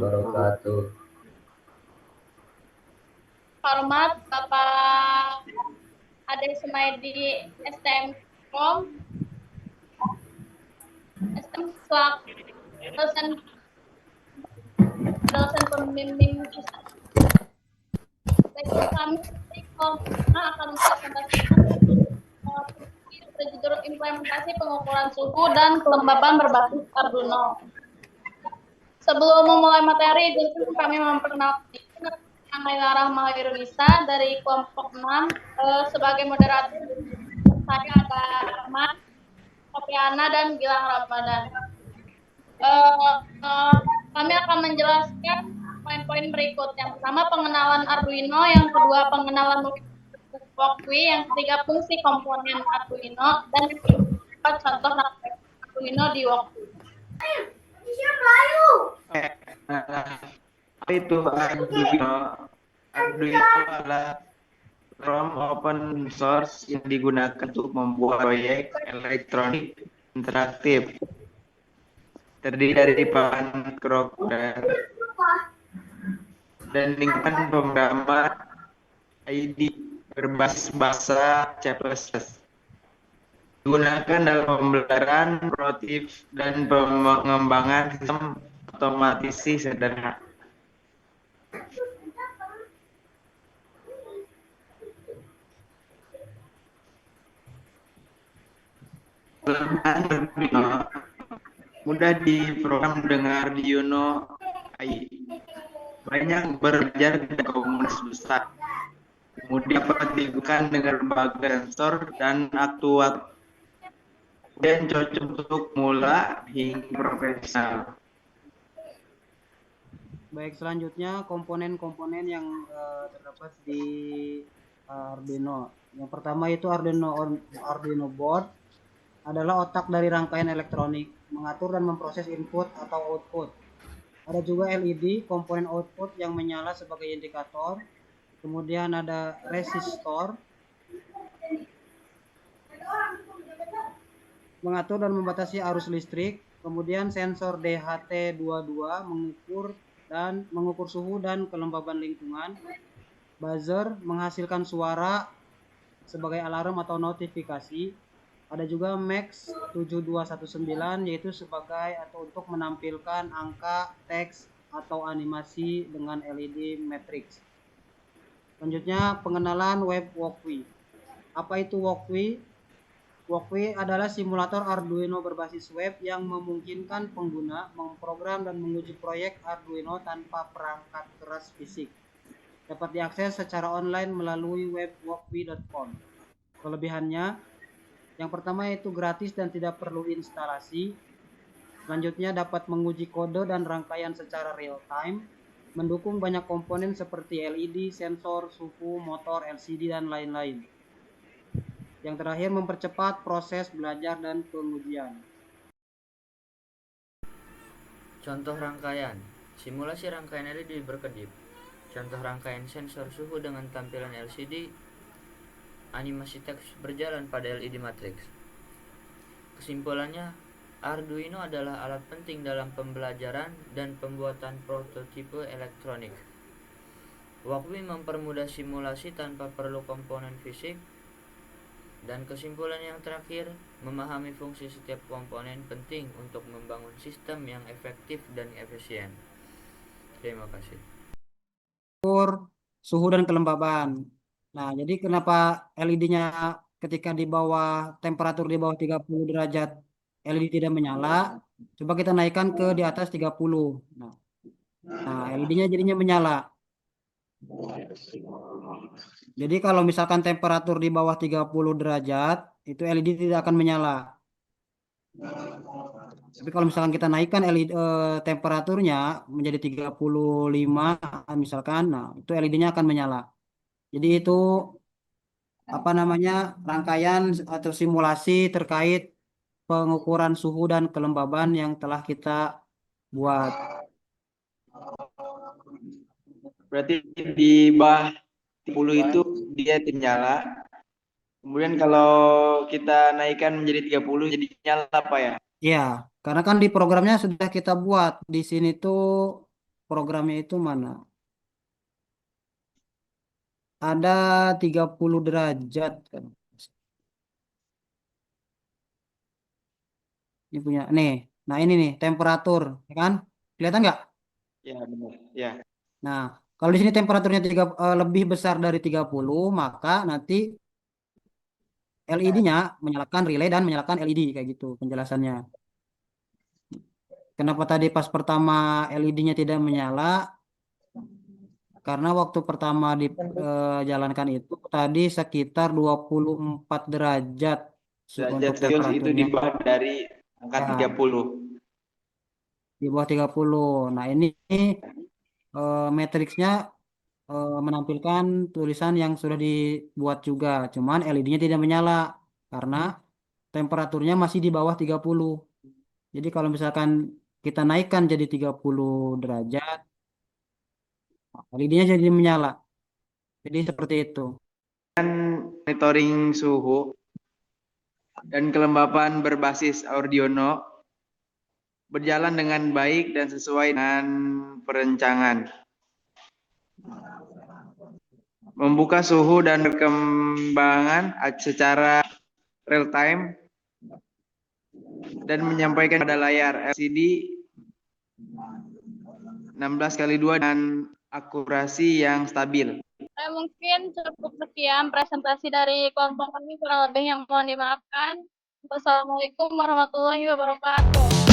wabarakatuh. Hormat Bapak Ade Sumaidi STM selaku dosen dosen pembimbing kami akan mempresentasikan prosedur implementasi pengukuran suhu dan kelembaban berbasis Arduino. Sebelum memulai materi, izinkan kami memperkenalkan Anggaira Mahirunisa dari kelompok 6 sebagai moderator. Saya ada Ahmad, Sofiana, dan Gilang Ramadan. Kami akan menjelaskan poin-poin berikut. Yang pertama pengenalan Arduino, yang kedua pengenalan Walkwi, yang ketiga fungsi komponen Arduino, dan yang keempat contoh Arduino di Walkwi. Apa itu Arduino? Arduino adalah ROM open source yang digunakan untuk membuat proyek elektronik interaktif. Terdiri dari bahan krokodil dan lingkungan pemrograman ID berbasis bahasa C++. Digunakan dalam pembelajaran, prototipe, dan pengembangan sistem otomatisasi sederhana. Kelebihan Arduino mudah diprogram dengan Arduino AI. Banyak belajar di komunitas besar. Kemudian dapat digunakan dengan berbagai sensor dan aktuator. Kemudian cocok untuk mula hingga profesional. Baik, selanjutnya komponen-komponen yang terdapat di Arduino. Yang pertama itu Arduino board adalah otak dari rangkaian elektronik, mengatur dan memproses input atau output. Ada juga LED, komponen output yang menyala sebagai indikator. Kemudian ada resistor, mengatur dan membatasi arus listrik. Kemudian sensor DHT22 mengukur suhu dan kelembaban lingkungan. Buzzer menghasilkan suara sebagai alarm atau notifikasi. Ada juga Max 7219 yaitu sebagai atau untuk menampilkan angka, teks, atau animasi dengan LED matrix. Selanjutnya pengenalan web Walkwi. Apa itu Walkwi? Walkwi adalah simulator Arduino berbasis web yang memungkinkan pengguna memprogram dan menguji proyek Arduino tanpa perangkat keras fisik. Dapat diakses secara online melalui web walkwi.com. Kelebihannya, yang pertama yaitu gratis dan tidak perlu instalasi. Selanjutnya dapat menguji kode dan rangkaian secara real time, mendukung banyak komponen seperti LED, sensor, suhu, motor, LCD, dan lain-lain. Yang terakhir mempercepat proses belajar dan pengujian. Contoh rangkaian, simulasi rangkaian LED berkedip. Contoh rangkaian sensor suhu dengan tampilan LCD, animasi teks berjalan pada LED matrix. Kesimpulannya, Arduino adalah alat penting dalam pembelajaran dan pembuatan prototipe elektronik. Walkwi mempermudah simulasi tanpa perlu komponen fisik. Dan kesimpulan yang terakhir, memahami fungsi setiap komponen penting untuk membangun sistem yang efektif dan efisien. Terima kasih. Suhu dan kelembaban. Nah, jadi kenapa LED-nya ketika di bawah temperatur di bawah 30 derajat LED tidak menyala? Coba kita naikkan ke di atas 30. Nah, LED-nya jadinya menyala. Jadi kalau misalkan temperatur di bawah 30 derajat, itu LED tidak akan menyala. Tapi kalau misalkan kita naikkan LED temperaturnya menjadi 35 misalkan, nah itu LED-nya akan menyala. Jadi itu apa namanya rangkaian atau simulasi terkait pengukuran suhu dan kelembaban yang telah kita buat. Berarti di bawah 30 itu dia tim nyala. Kemudian kalau kita naikkan menjadi 30 jadi nyala apa ya? Ya, karena kan di programnya sudah kita buat. Di sini tuh programnya itu mana? Ada 30 derajat kan. Ini punya nih. Nah, ini nih temperatur, ya kan? Kelihatan nggak? Ya, benar. Ya. Nah, kalau di sini temperaturnya lebih besar dari 30, maka nanti LED-nya menyalakan relay dan menyalakan LED kayak gitu penjelasannya. Kenapa tadi pas pertama LED-nya tidak menyala? Karena waktu pertama dijalankan itu tadi sekitar 24 derajat Derajat untuk Celcius itu di temperaturnya. bawah dari angka Ya, 30. di bawah 30. Nah, ini matriksnya menampilkan tulisan yang sudah dibuat juga. Cuman LED-nya tidak menyala karena temperaturnya masih di bawah 30. Jadi kalau misalkan kita naikkan jadi 30 derajat, LED-nya jadi menyala. Jadi seperti itu. Monitoring suhu dan kelembapan berbasis Arduino berjalan dengan baik dan sesuai dengan perencanaan. Membuka suhu dan perkembangan secara real time dan menyampaikan pada layar LCD 16x2 dengan akurasi yang stabil. Mungkin cukup sekian presentasi dari kelompok kami, kurang lebih yang mohon dimaafkan. Wassalamualaikum warahmatullahi wabarakatuh.